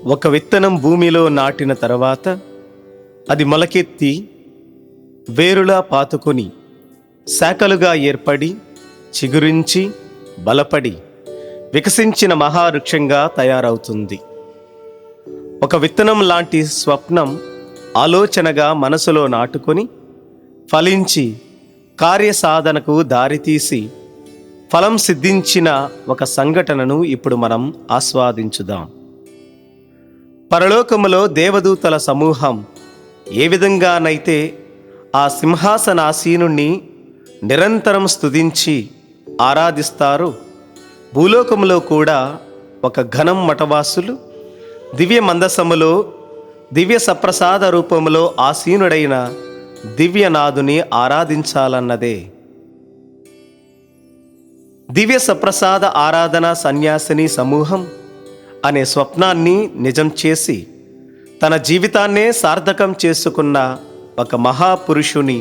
ఒక విత్తనం భూమిలో నాటిన తర్వాత అది మొలకెత్తి వేరులా పాతుకొని శాఖలుగా ఏర్పడి చిగురించి బలపడి వికసించిన మహావృక్షంగా తయారవుతుంది. ఒక విత్తనం లాంటి స్వప్నం ఆలోచనగా మనసులో నాటుకొని ఫలించి కార్యసాధనకు దారితీసి ఫలం సిద్ధించిన ఒక సంఘటనను ఇప్పుడు మనం ఆస్వాదించుదాం. పరలోకములో దేవదూతల సమూహం ఏ విధంగానైతే ఆ సింహాసనాసీనుణ్ణి నిరంతరం స్తుతించి ఆరాధిస్తారో, భూలోకములో కూడా ఒక ఘనం మఠవాసులు దివ్య మందసములో దివ్య సప్రసాద రూపములో ఆసీనుడైన దివ్యనాథుని ఆరాధించాలన్నదే. దివ్య సప్రసాద ఆరాధన సన్యాసిని సమూహం అనే స్వప్నాన్ని నిజం చేసి తన జీవితాన్నే సార్థకం చేసుకున్న ఒక మహాపురుషుని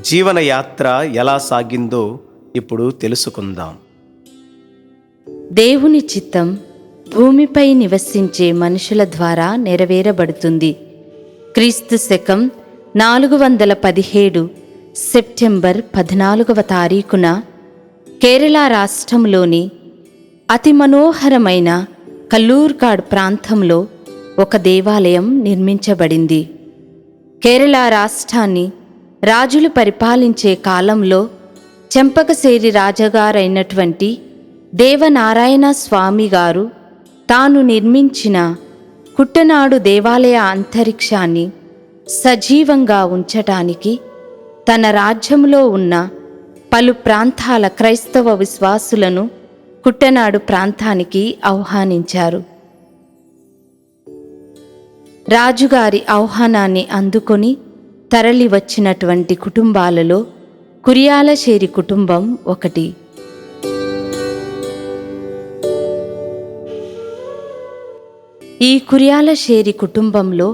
జీవనయాత్ర ఎలా సాగిందో ఇప్పుడు తెలుసుకుందాం. దేవుని చిత్తం భూమిపై నివసించే మనుషుల ద్వారా నెరవేరబడుతుంది. క్రీస్తు శకం 417 సెప్టెంబర్ 14వ తారీఖున కేరళ రాష్ట్రంలోని అతి మనోహరమైన కల్లూర్కాడ్ ప్రాంతంలో ఒక దేవాలయం నిర్మించబడింది. కేరళ రాష్ట్రాన్ని రాజులు పరిపాలించే కాలంలో చెంపకసేరి రాజుగారైనటువంటి దేవనారాయణ స్వామి గారు తాను నిర్మించిన కుట్టనాడు దేవాలయ అంతరిక్షాన్ని సజీవంగా ఉంచటానికి తన రాజ్యంలో ఉన్న పలు ప్రాంతాల క్రైస్తవ విశ్వాసులను కుట్టనాడు ప్రాంతానికి ఆహ్వానించారు. రాజుగారి ఆహ్వానాన్ని అందుకొని తరలి వచ్చినటువంటి కుటుంబాలలో కురియాలశేరి కుటుంబం ఒకటి. ఈ కురియాలశేరి కుటుంబంలో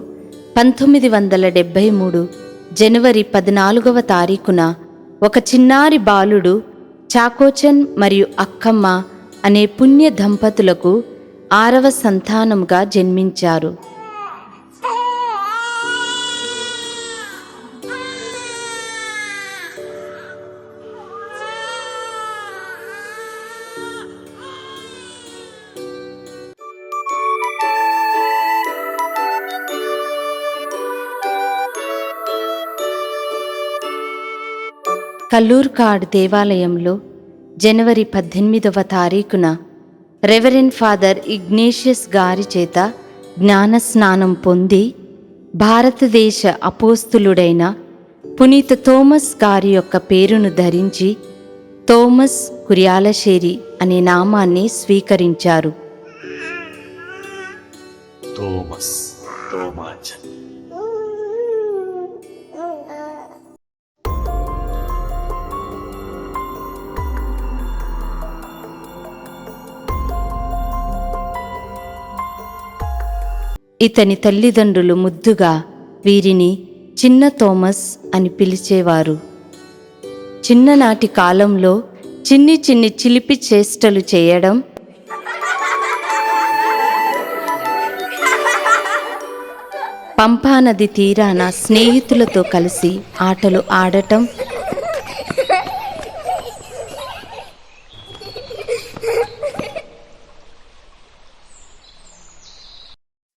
1973 జనవరి 14వ తారీఖున ఒక చిన్నారి బాలుడు చాకోచన్ మరియు అక్కమ్మ అనే పుణ్య దంపతులకు 6వ సంతానంగా జన్మించారు. కల్లూర్కాడ్ దేవాలయంలో జనవరి 18వ తారీఖున రెవరెండ్ ఫాదర్ ఇగ్నేషియస్ గారి చేత జ్ఞానస్నానం పొంది భారతదేశ అపోస్తులుడైన పునీత థోమస్ గారి యొక్క పేరును ధరించి థోమస్ కురియాలశేరి అనే నామాన్ని స్వీకరించారు. ఇతని తల్లిదండ్రులు ముద్దుగా వీరిని చిన్న థోమస్ అని పిలిచేవారు. చిన్ననాటి కాలంలో చిన్ని చిలిపి చేష్టలు చేయడం, పంపానది తీరాన స్నేహితులతో కలిసి ఆటలు ఆడటం,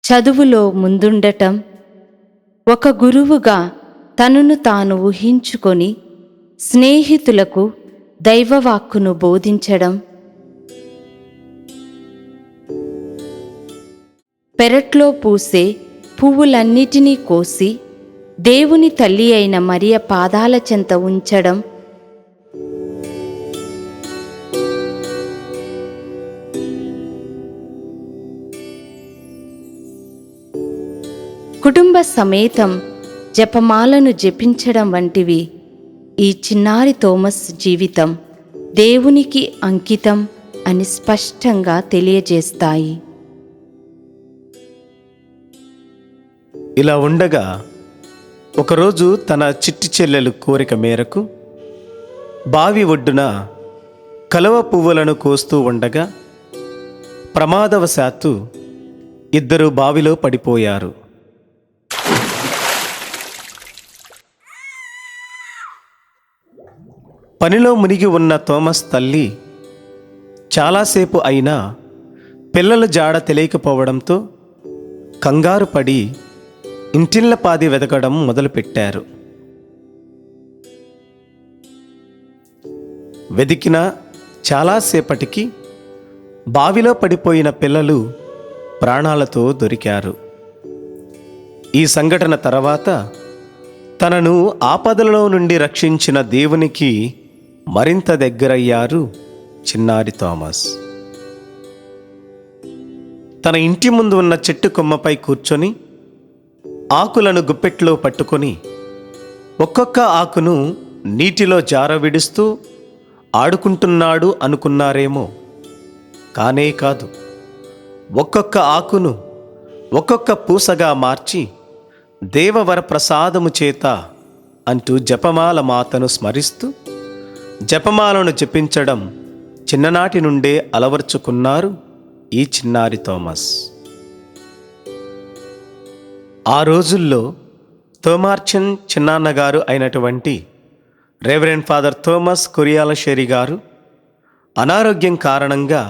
చదువులో ముందుండటం, ఒక గురువుగా తనను తాను ఊహించుకొని స్నేహితులకు దైవవాక్కును బోధించడం, పెరట్లో పూసే పువ్వులన్నిటినీ కోసి దేవుని తల్లి అయిన మరియ పాదాల చెంత ఉంచడం, కుటుంబ సమేతం జపమాలను జపించడం వంటివి ఈ చిన్నారి థోమస్ జీవితం దేవునికి అంకితం అని స్పష్టంగా తెలియజేస్తాయి. ఇలా ఉండగా ఒకరోజు తన చిట్టి చెల్లెలు కోరిక మేరకు బావి ఒడ్డున కలువ పువ్వులను కోస్తూ ఉండగా ప్రమాదవశాత్తు ఇద్దరు బావిలో పడిపోయారు. పనిలో మునిగి ఉన్న థోమస్ తల్లి చాలాసేపు అయినా పిల్లల జాడ తెలియకపోవడంతో కంగారు పడి ఇంటిళ్ళపాది వెతకడం మొదలుపెట్టారు. వెదికిన చాలాసేపటికి బావిలో పడిపోయిన పిల్లలు ప్రాణాలతో దొరికారు. ఈ సంఘటన తర్వాత తనను ఆపదలలో నుండి రక్షించిన దేవునికి మరింత దగ్గరయ్యారు చిన్నారి థోమస్. తన ఇంటి ముందు ఉన్న చెట్టు కొమ్మపై కూర్చొని ఆకులను గుప్పెట్లో పట్టుకొని ఒక్కొక్క ఆకును నీటిలో జారవిడుస్తూ ఆడుకుంటున్నాడు అనుకున్నారేమో. కానే కాదు, ఒక్కొక్క ఆకును ఒక్కొక్క పూసగా మార్చి దేవవర ప్రసాదము చేత అంటూ జపమాల మాతను స్మరిస్తూ జపమాలను జపించడం చిన్ననాటి నుండే అలవర్చుకున్నారు ఈ చిన్నారి థోమస్. ఆ రోజుల్లో థోమార్చన్ చిన్నాన్నగారు అయినటువంటి రెవరెండ్ ఫాదర్ థోమస్ కొరియాలషేరి గారు అనారోగ్యం కారణంగా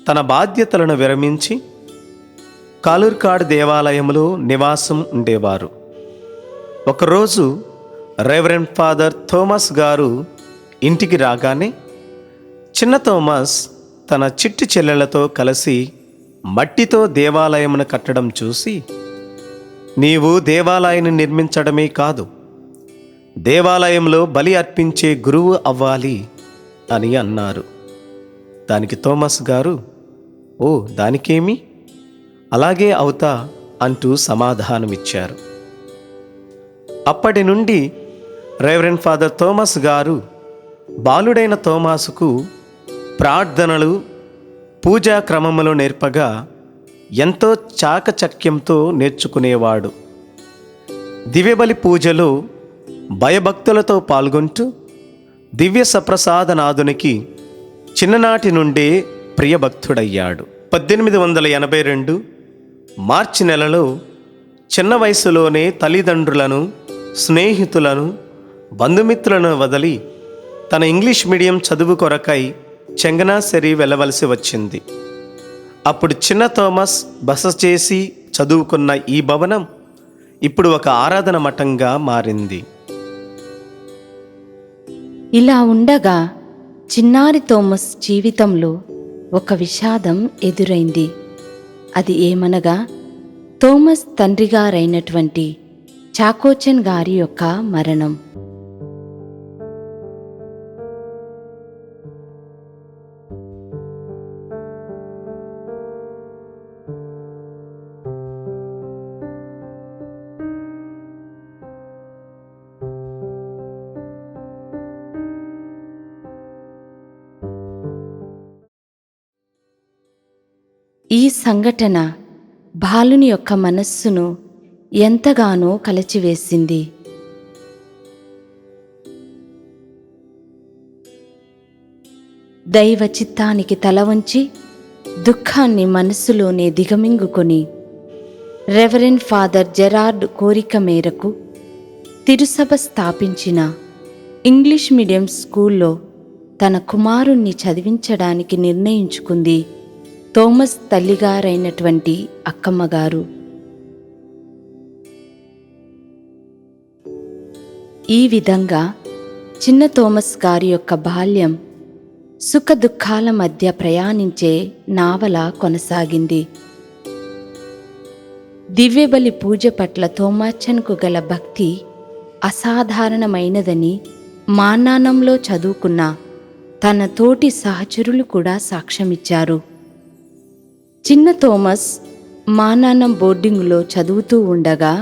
తన బాధ్యతలను విరమించి కాలూర్కాడ్ దేవాలయంలో నివాసం ఉండేవారు. ఒకరోజు రెవరెండ్ ఫాదర్ థోమస్ గారు ఇంటికి రాగానే చిన్న థోమస్ తన చిట్టి చెల్లెలతో కలిసి మట్టితో దేవాలయమును కట్టడం చూసి, నీవు దేవాలయాన్ని నిర్మించడమే కాదు, దేవాలయంలో బలి అర్పించే గురువు అవ్వాలి అని అన్నారు. దానికి థోమస్ గారు, ఓ దానికేమి, అలాగే అవుతా అంటూ సమాధానమిచ్చారు. అప్పటి నుండి రెవరెండ్ ఫాదర్ థోమస్ గారు బాలుడైన థోమాసుకు ప్రార్థనలు, పూజా క్రమములు నేర్పగా ఎంతో చాకచక్యంతో నేర్చుకునేవాడు. దివ్యబలి పూజలో భయభక్తులతో పాల్గొంటూ దివ్య సప్రసాదనాథునికి చిన్ననాటి నుండే ప్రియభక్తుడయ్యాడు. 1882 మార్చి నెలలో చిన్న వయసులోనే తల్లిదండ్రులను, స్నేహితులను, బంధుమిత్రులను వదిలి తన ఇంగ్లీష్ మీడియం చదువు కొరకై చెంగనాసెరి వెళ్ళవలసి వచ్చింది. అప్పుడు చిన్న థోమస్ బస చేసి చదువుకున్న ఈ భవనం ఇప్పుడు ఒక ఆరాధన మఠంగా మారింది. ఇలా ఉండగా చిన్నారి థోమస్ జీవితంలో ఒక విషాదం ఎదురైంది. అది ఏమనగా థోమస్ తండ్రిగారైనటువంటి చాకోచెన్ గారి యొక్క మరణం. ఈ సంఘటన బాలుని యొక్క మనస్సును ఎంతగానో కలచివేసింది. దైవ చిత్తానికి తల వంచి దుఃఖాన్ని మనస్సులోనే దిగమింగుకొని రెవరెండ్ ఫాదర్ జెరార్డ్ కోరిక మేరకు తిరుసభ స్థాపించిన ఇంగ్లీష్ మీడియం స్కూల్లో తన కుమారుణ్ణి చదివించడానికి నిర్ణయించుకుంది థోమస్ తల్లిగారైనటువంటి అక్కమ్మగారు. ఈ విధంగా చిన్న థోమస్ గారి యొక్క బాల్యం సుఖ దుఃఖాల మధ్య ప్రయాణించే నావల కొనసాగింది. దివ్యబలి పూజ పట్ల థోమార్చన్కు గల భక్తి అసాధారణమైనదని మాన్నానంలో చదువుకున్న తన తోటి సహచరులు కూడా సాక్ష్యమిచ్చారు. చిన్న థోమస్ మాన్నానం బోర్డింగులో చదువుతూ ఉండగా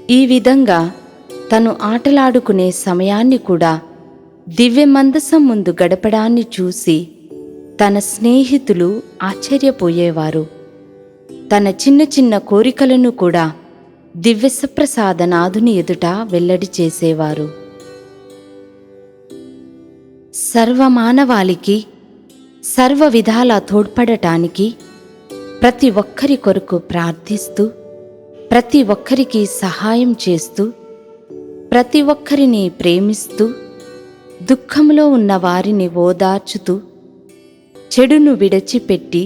ఈ విధంగా తను ఆటలాడుకునే సమయాన్ని కూడా దివ్య మందసం ముందు గడపడాన్ని చూసి తన స్నేహితులు ఆశ్చర్యపోయేవారు. తన చిన్న చిన్న కోరికలను కూడా దివ్యసప్రసాదనాథుని ఎదుట వెల్లడి చేసేవారు. సర్వమానవాళికి సర్వ విధాలా తోడ్పడటానికి, ప్రతి ఒక్కరి కొరకు ప్రార్థిస్తూ, ప్రతి ఒక్కరికి సహాయం చేస్తూ, ప్రతి ఒక్కరిని ప్రేమిస్తూ, దుఃఖంలో ఉన్న వారిని ఓదార్చుతూ, చెడును విడిచిపెట్టి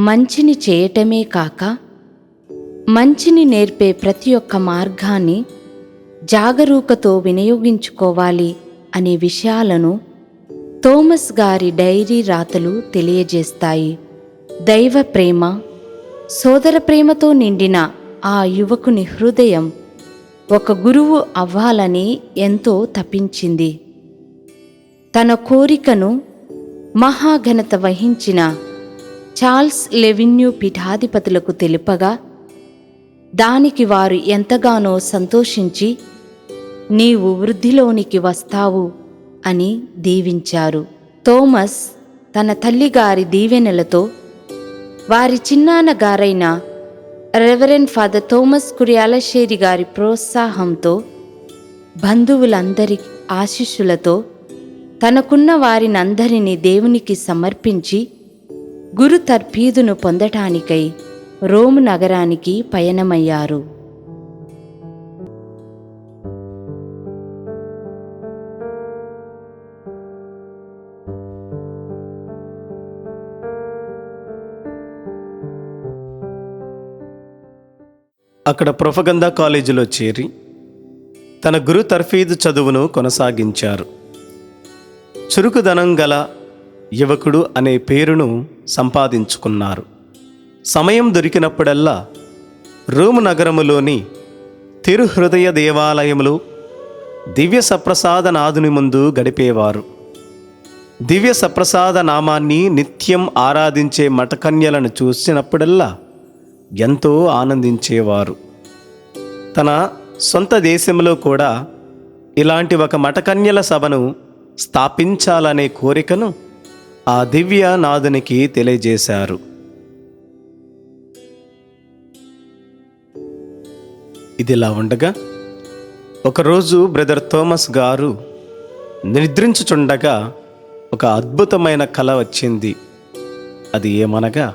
మంచిని చేయటమే కాక మంచిని నేర్పే ప్రతి ఒక్క మార్గాన్ని జాగరూకతో వినియోగించుకోవాలి అనే విషయాలను థోమస్ గారి డైరీ రాతలు తెలియజేస్తాయి. దైవ ప్రేమ, సోదర ప్రేమతో నిండిన ఆ యువకుని హృదయం ఒక గురువు అవ్వాలని ఎంతో తపించింది. తన కోరికను మహాఘనత వహించిన చార్ల్స్ లెవిన్యూ పీఠాధిపతులకు తెలుపగా దానికి వారు ఎంతగానో సంతోషించి, నీవు వృద్ధిలోనికి వస్తావు అని దీవించారు. థోమస్ తన తల్లిగారి దీవెనలతో, వారి చిన్నాన్నగారైన రెవరెండ్ ఫాదర్ థోమస్ కురియాలశేరి గారి ప్రోత్సాహంతో, బంధువులందరి ఆశీస్సులతో తనకున్న వారినందరినీ దేవునికి సమర్పించి గురు తర్ఫీదును పొందటానికై రోము నగరానికి పయనమయ్యారు. అక్కడ ప్రొపగందా కాలేజీలో చేరి తన గురు తర్ఫీదు చదువును కొనసాగించారు. చురుకుదనం గల యువకుడు అనే పేరును సంపాదించుకున్నారు. సమయం దొరికినప్పుడల్లా రోము నగరములోని తిరుహృదయ దేవాలయములో దివ్య సప్రసాదనాథుని ముందు గడిపేవారు. దివ్య సప్రసాద నామాన్ని నిత్యం ఆరాధించే మఠకన్యలను చూసినప్పుడల్లా ఎంతో ఆనందించేవారు. తన సొంత దేశంలో కూడా ఇలాంటి ఒక మఠకన్యల సభను స్థాపించాలనే కోరికను ఆ దివ్య నాథునికి తెలియజేశారు. ఇదిలా ఉండగా ఒకరోజు బ్రదర్ థోమస్ గారు నిద్రించుచుండగా ఒక అద్భుతమైన కల వచ్చింది. అది ఏమనగా,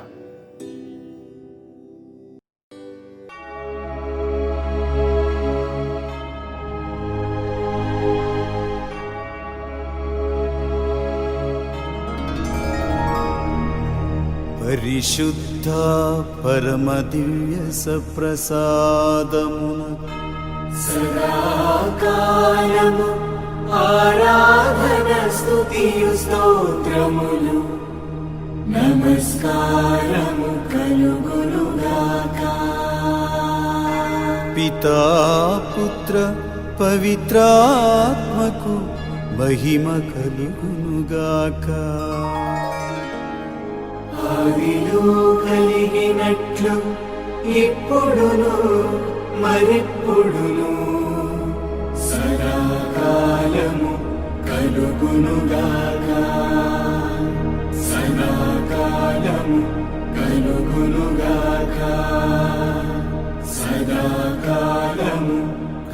పరిశుద్ధ పరమ దివ్య సప్రసాదమున సదాకాలము ఆరాధన స్తుతియు స్తోత్రములు నమస్కారము కలుగునుగాక. పితా పుత్ర పవిత్రాత్మకు మహిమ కలుగునుగాక. ఆదిలో కలిగినట్లు ఇప్పుడును మరెప్పుడును సదాకాలము కలుగునుగాక. సదాకాలము కలుగునుగాక. సదాకాలము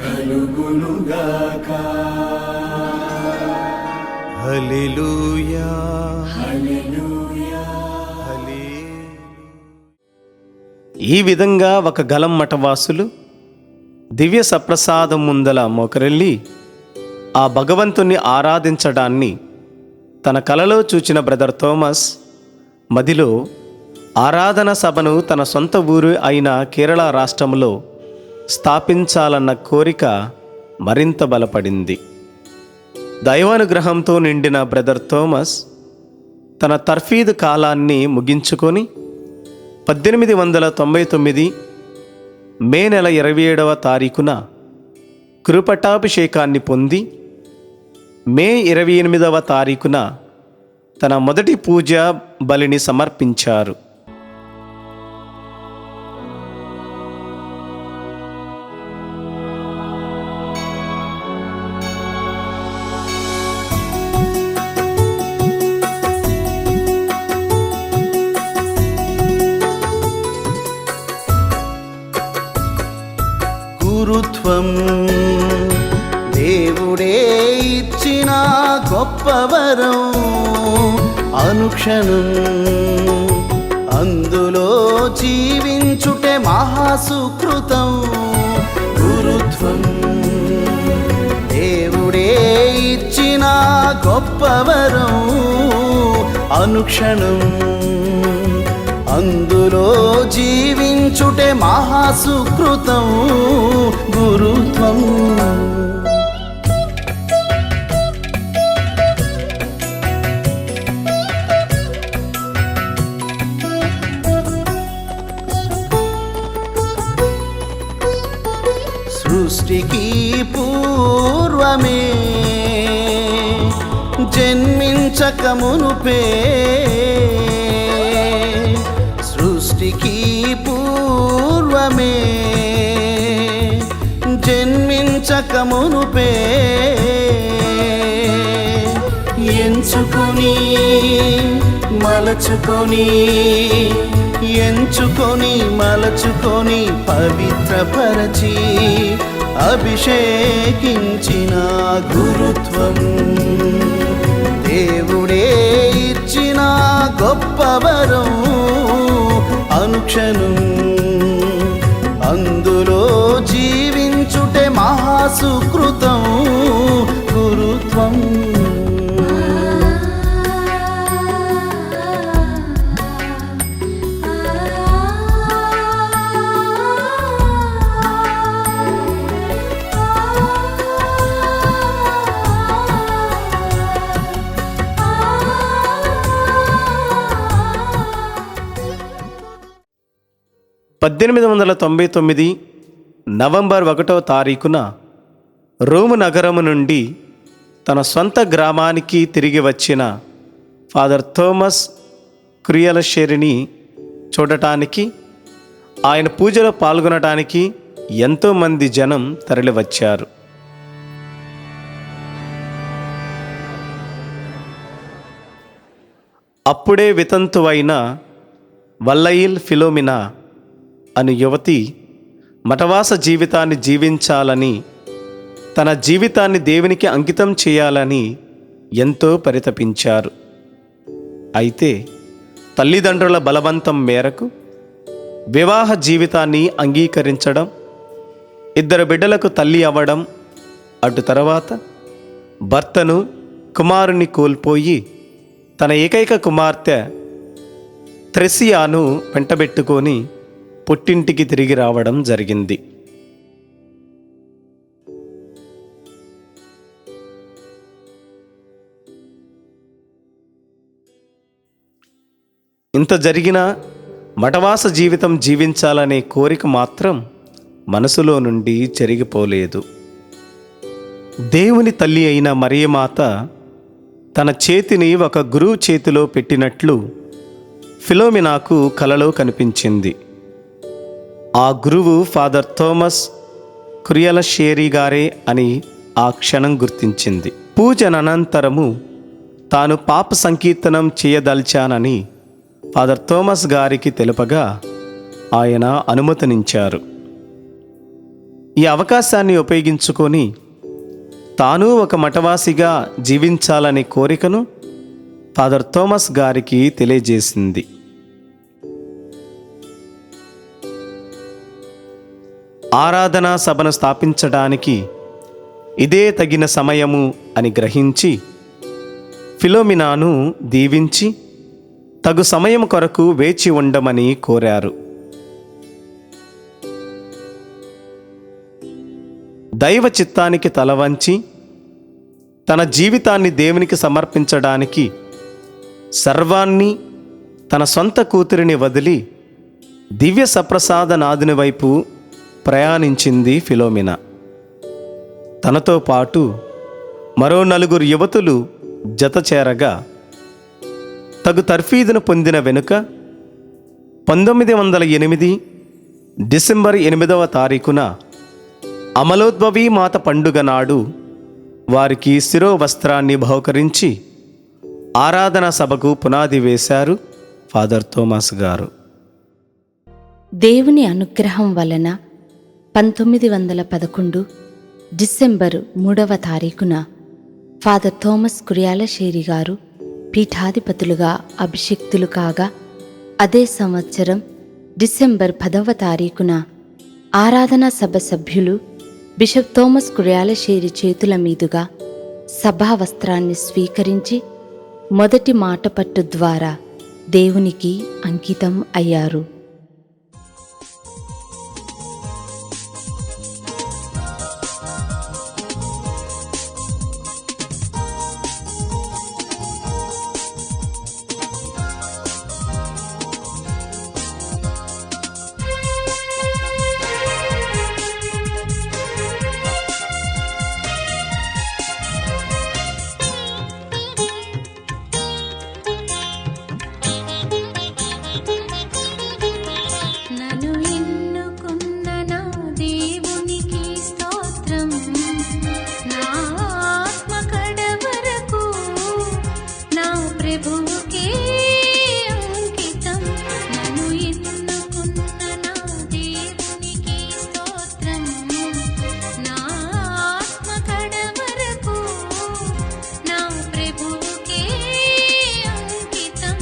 కలుగునుగాక. హల్లెలూయా హల్లెలూయా. ఈ విధంగా ఒక గలం మఠవాసులు దివ్య సప్రసాదం ముందల మోకరెళ్ళి ఆ భగవంతుని ఆరాధించడాన్ని తన కలలో చూచిన బ్రదర్ థోమస్ మదిలో ఆరాధన సభను తన సొంత ఊరు అయిన కేరళ రాష్ట్రంలో స్థాపించాలన్న కోరిక మరింత బలపడింది. దైవానుగ్రహంతో నిండిన బ్రదర్ థోమస్ తన తర్ఫీదు కాలాన్ని ముగించుకొని 1899 మే నెల 27వ తారీఖున కృపటాభిషేకాన్ని పొంది మే 28వ తారీఖున తన మొదటి పూజా బలిని సమర్పించారు. దేవుడే ఇచ్చిన గొప్ప వరం అనుక్షణం అందులో జీవించుటే మహాసుకృతం. గురుత్వం దేవుడే ఇచ్చిన గొప్ప వరం అనుక్షణం అందులో జీవించుటే మహాసుకృతం. గురుత్వం 'సృష్టికి పూర్వమే జన్మించక మునుపే, సృష్టికి పూర్వమే జన్మించక మునుపే ఎంచుకొని మలచుకొని పవిత్రపరచి అభిషేకించిన గురుత్వం దేవుడే ఇచ్చిన గొప్ప వరం అనుక్షణం అందులో జీవించుటే మహాసుకృతం. గురుత్వం నవంబర్ 1వ తారీఖున రోము నగరము నుండి తన సొంత గ్రామానికి తిరిగి వచ్చిన ఫాదర్ థోమస్ క్రియలషేరిని చూడటానికి, ఆయన పూజలో పాల్గొనడానికి ఎంతోమంది జనం తరలివచ్చారు. అప్పుడే వితంతువైన వల్లయిల్ ఫిలోమినా అను యువతి మఠవాస జీవితాన్ని జీవించాలని, తన జీవితాన్ని దేవునికి అంకితం చేయాలని ఎంతో పరితపించారు. అయితే తల్లిదండ్రుల బలవంతం మేరకు వివాహ జీవితాన్ని అంగీకరించడం, 2 బిడ్డలకు తల్లి అవ్వడం, అటు తర్వాత భర్తను కుమారుని కోల్పోయి తన ఏకైక కుమార్తె థ్రెసియాను వెంటబెట్టుకొని పుట్టింటికి తిరిగి రావడం జరిగింది. ఇంత జరిగినా మఠవాస జీవితం జీవించాలనే కోరిక మాత్రం మనసులో నుండి చెరిగిపోలేదు. దేవుని తల్లి అయిన మరియమాత తన చేతిని ఒక గురువు చేతిలో పెట్టినట్లు ఫిలోమినాకు కలలో కనిపించింది. ఆ గురువు ఫాదర్ థోమస్ క్రియలషేరి గారే అని ఆ క్షణం గుర్తించింది. పూజనంతరము తాను పాప సంకీర్తనం చేయదలిచానని ఫాదర్ థోమస్ గారికి తెలుపగా ఆయన అనుమతినిచ్చారు. ఈ అవకాశాన్ని ఉపయోగించుకొని తాను ఒక మఠవాసిగా జీవించాలనే కోరికను ఫాదర్ థోమస్ గారికి తెలియజేసింది. ఆరాధనా సభను స్థాపించడానికి ఇదే తగిన సమయము అని గ్రహించి ఫిలోమినాను దీవించి తగు సమయం కొరకు వేచి ఉండమని కోరారు. దైవ చిత్తానికి తలవంచి తన జీవితాన్ని దేవునికి సమర్పించడానికి సర్వాన్ని తన సొంత కూతురిని వదిలి దివ్య సప్రసాద నాదుని వైపు ప్రయాణించింది ఫిలోమినా. తనతో పాటు మరో 4 యువతులు జత చేరగా తగు తర్ఫీదును పొందిన వెనుక 1908 డిసెంబర్ 8వ తారీఖున అమలోద్భవి మాత పండుగ నాడు వారికి శిరోవస్త్రాన్ని బహుకరించి ఆరాధనా సభకు పునాది వేశారు ఫాదర్ థోమస్ గారు. దేవుని అనుగ్రహం వలన 1911 డిసెంబర్ 3వ తారీఖున ఫాదర్ థోమస్ కుర్యాలశేరి గారు పీఠాధిపతులుగా అభిషిక్తులు కాగా, అదే సంవత్సరం డిసెంబర్ 10వ తారీఖున ఆరాధనా సభ సభ్యులు బిషప్ థోమస్ కుర్యాలశేరి చేతుల మీదుగా సభా వస్త్రాన్ని స్వీకరించి మొదటి మాటపట్టు ద్వారా దేవునికి అంకితం అయ్యారు. నన్ను ఎన్నుకున్న నా దేవునికి స్తోత్రం, నా ఆత్మ కడవరకు నా ప్రభువుకే అంకితం. నన్ను ఎన్నుకున్న నా దేవునికి స్తోత్రం, నా ఆత్మ కడవరకు నా ప్రభువుకే అంకితం.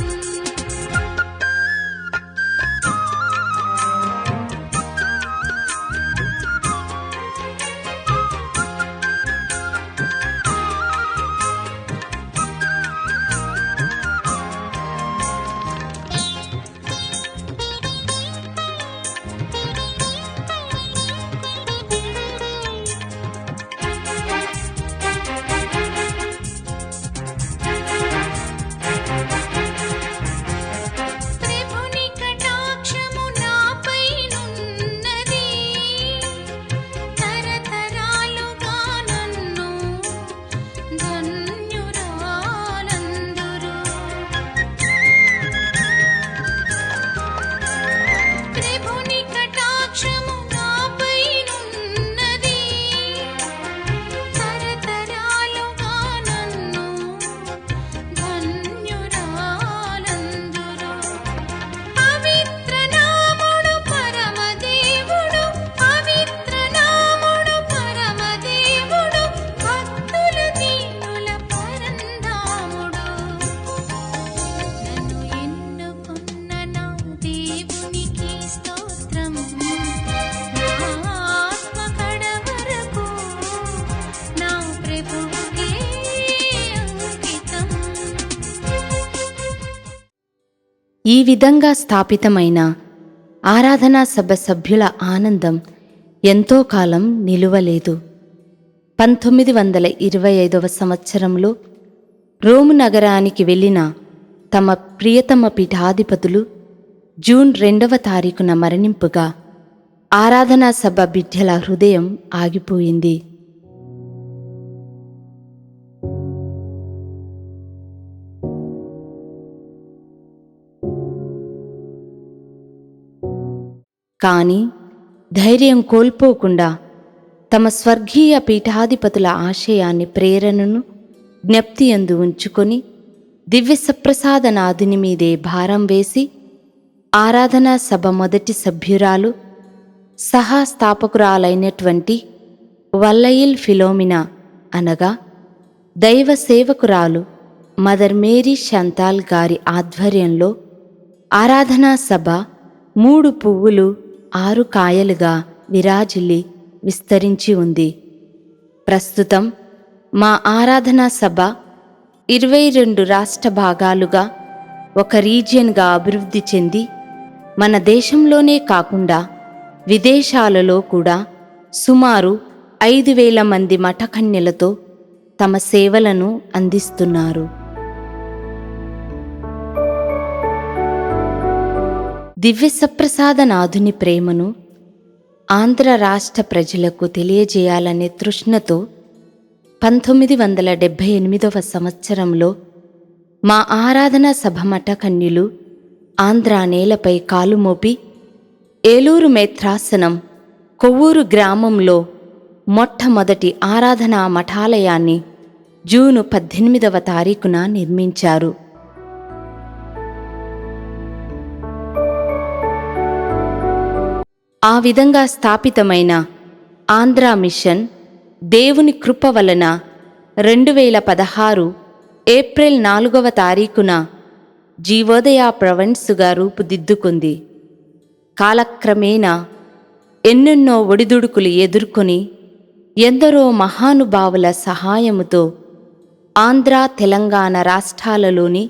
ప్రభుని కటాక్షము నాపైనున్నది, తరతరాలుగా నన్ను ధన్యురాలందురు. ప్రభుని కటాక్షము నాపైనున్నది, తరతరాలుగా నన్ను ధన్యురాలందురు. పవిత్ర నాముడు పరమదేవుడు, పవిత్ర నాముడు పరమదేవుడు, భక్తుల దీనుల పరంధాముడు. నన్ను ఎన్నుకున్న నా దేవునికి స్తోత్రం, నా ఆత్మ కడవరకు నా ప్రభువుకే అంకితం. ఈ విధంగా స్థాపితమైన ఆరాధనా సభ సభ్యుల ఆనందం ఎంతో కాలం నిలువలేదు. 1925వ సంవత్సరంలో రోము నగరానికి వెళ్ళిన తమ ప్రియతమ పీఠాధిపతులు జూన్ 2వ తారీఖున మరణింపుగా ఆరాధనా సభ బిడ్డల హృదయం ఆగిపోయింది. కాని ధైర్యం కోల్పోకుండా తమ స్వర్గీయ పీఠాధిపతుల ఆశయాన్ని, ప్రేరణను జ్ఞప్తియందు ఉంచుకొని దివ్య సప్రసాదనాథుని మీదే భారం వేసి ఆరాధనా సభ మొదటి సభ్యురాలు, సహాస్థాపకురాలైనటువంటి వల్లయిల్ ఫిలోమినా అనగా దైవ సేవకురాలు మదర్ మేరీ శాంతాల్ గారి ఆధ్వర్యంలో ఆరాధనా సభ 3 పువ్వులు 6 కాయలుగా విరాజిల్లి విస్తరించి ఉంది. ప్రస్తుతం మా ఆరాధనా సభ 22 రాష్ట్ర భాగాలుగా ఒక రీజియన్గా అభివృద్ధి చెంది మన దేశంలోనే కాకుండా విదేశాలలో కూడా సుమారు 5,000 మంది మఠకన్యలతో తమ సేవలను అందిస్తున్నారు. దివ్య సప్రసాదనాథుని ప్రేమను ఆంధ్ర రాష్ట్ర ప్రజలకు తెలియజేయాలనే తృష్ణతో 1978వ సంవత్సరంలో మా ఆరాధనా సభ మఠకన్యులు ఆంధ్రా నేలపై కాలుమోపి ఏలూరు మేత్రాసనం కొవ్వూరు గ్రామంలో మొట్టమొదటి ఆరాధనా మఠాలయాన్ని జూన్ 18వ తారీఖున నిర్మించారు. ఆ విధంగా స్థాపితమైన ఆంధ్రా మిషన్ దేవుని కృప వలన 2016 ఏప్రిల్ 4వ తారీఖున జీవోదయ ప్రొవిన్సుగా రూపుదిద్దుకుంది. కాలక్రమేణా ఎన్నెన్నో ఒడిదుడుకులు ఎదుర్కొని ఎందరో మహానుభావుల సహాయముతో ఆంధ్ర, తెలంగాణ రాష్ట్రాలలోని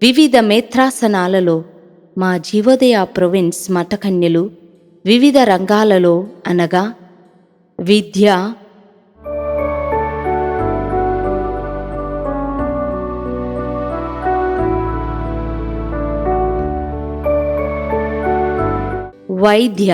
వివిధ మేత్రాసనాలలో మా జీవోదయ ప్రొవిన్స్ మఠకన్యలు వివిధ రంగాలలో అనగా విద్య, వైద్య,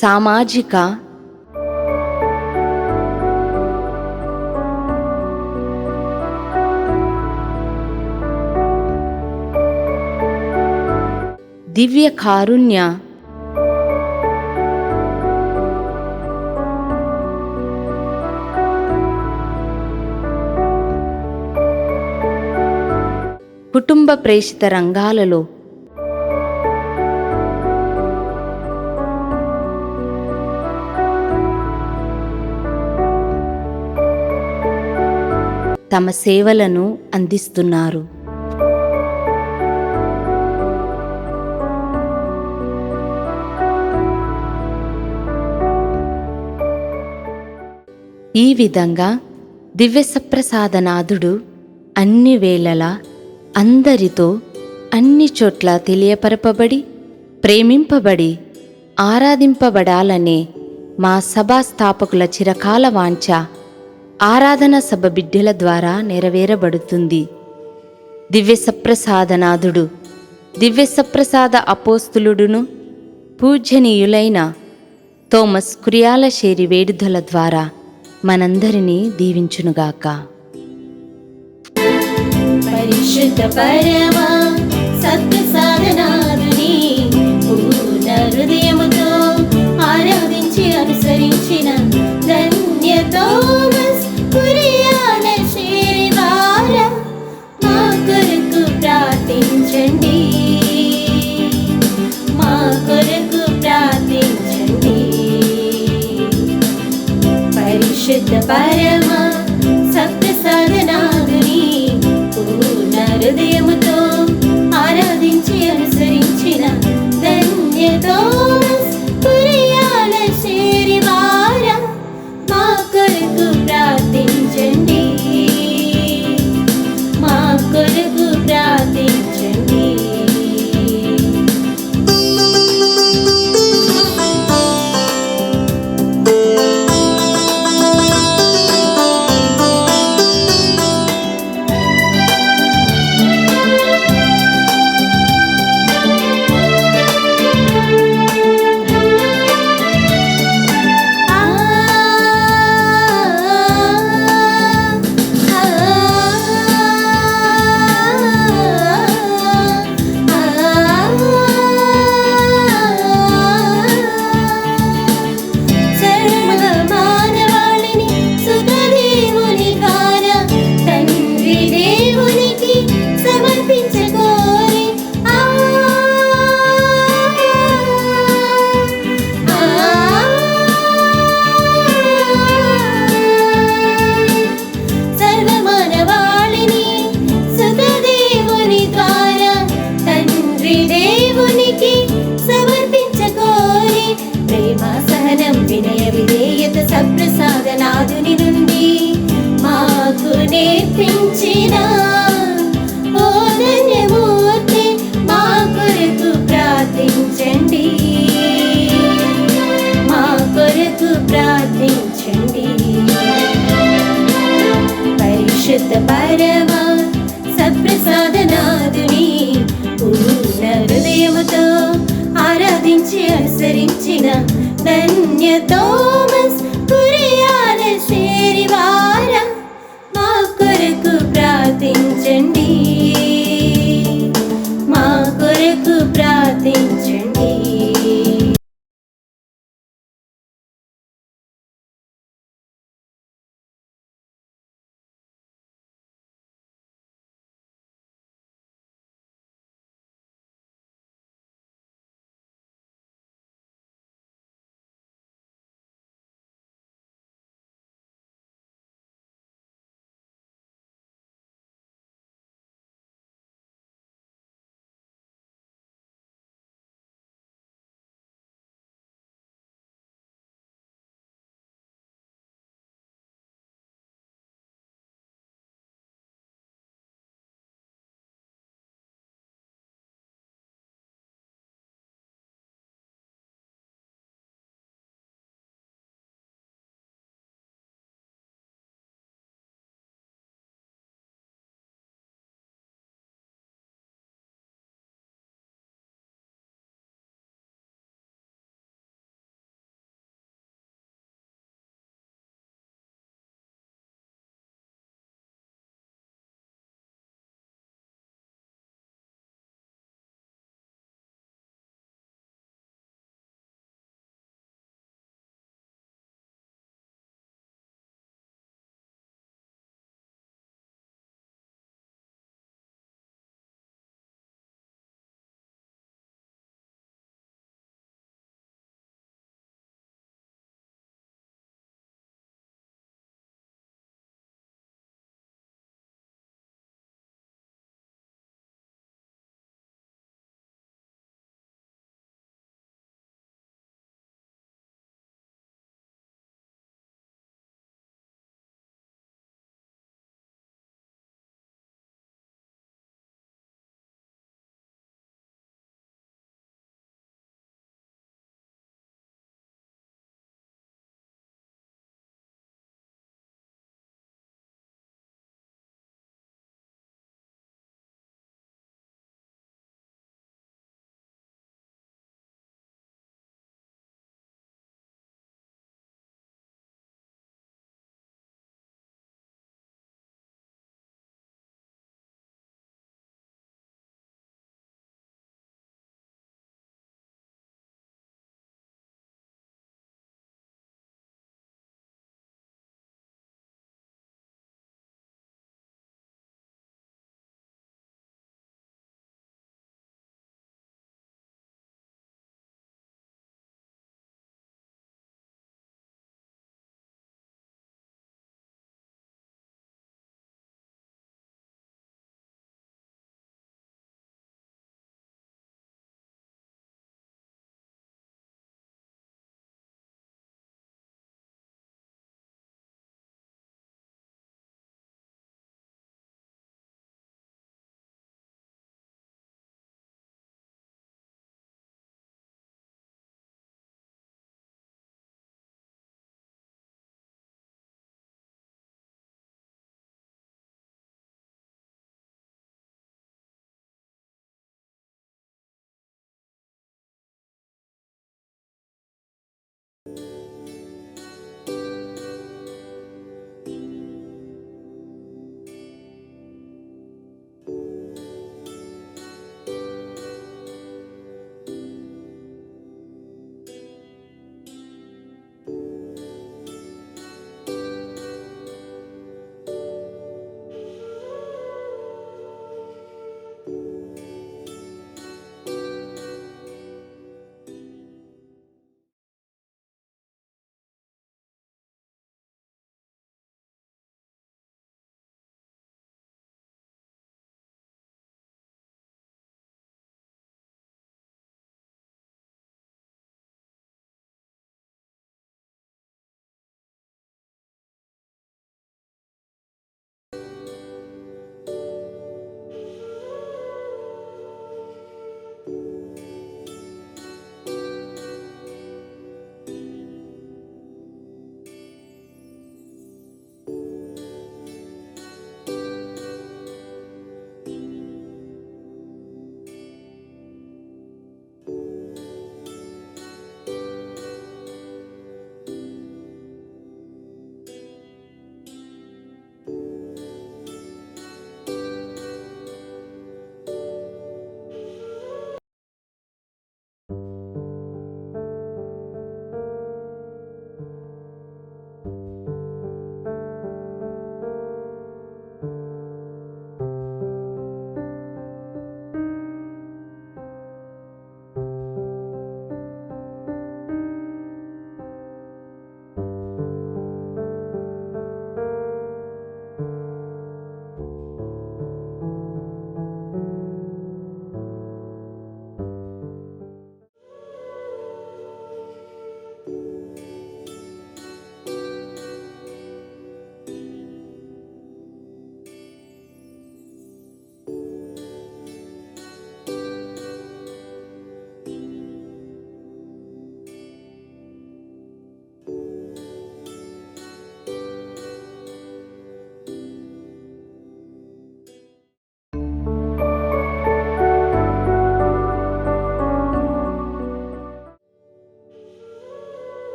సామాజిక, దివ్య కారుణ్య, కుటుంబ ప్రేషిత రంగాలలో తమ సేవలను అందిస్తున్నారు. ఈ విధంగా దివ్యసప్రసాదనాథుడు అన్ని వేళలా అందరితో అన్ని చోట్ల తెలియపరపబడి, ప్రేమింపబడి, ఆరాధింపబడాలనే మా సభా స్థాపకుల చిరకాల వాంఛ ఆరాధన సభ బిడ్డల ద్వారా నెరవేరబడుతుంది. దివ్యసప్రసాదనాథుడు దివ్యసప్రసాద అపోస్తులుడును పూజ్యనీయులైన థోమస్ కురియాలశేరి వేడుదల ద్వారా మనందరినీ దీవించునుగాక. పరిశుద్ధ పరమ సత్ప్రసాదనాథుని పూర్ణ హృదయముతో ఆరాధించి అనుసరించిన ధన్య థోమస్ కురియాలశేరి వారా మా కొరకు ప్రార్థించండి, మా కొరకు ప్రార్థించండి. పరిశుద్ధ పరమ సత్ప్రసాదనాథుని పూర్ణ హృదయముతో ఆరాధించి అనుసరించిన ధన్య థోమస్ కురియాలశేరి వారా మా కొరకు ప్రార్థించండి, మా కొరకు ప్రార్థించండి. సప్రసాదనాథుని నుండి మాకు నేర్పించిన ఓ ధన్యమూర్తి మా కొరకు ప్రార్థించండి, మా కొరకు ప్రార్థించండి. పరిశుద్ధ పరమ సత్ప్రసాదనాథుని పూర్ణ హృదయముతో ఆరాధించి అనుసరించిన ధన్యతో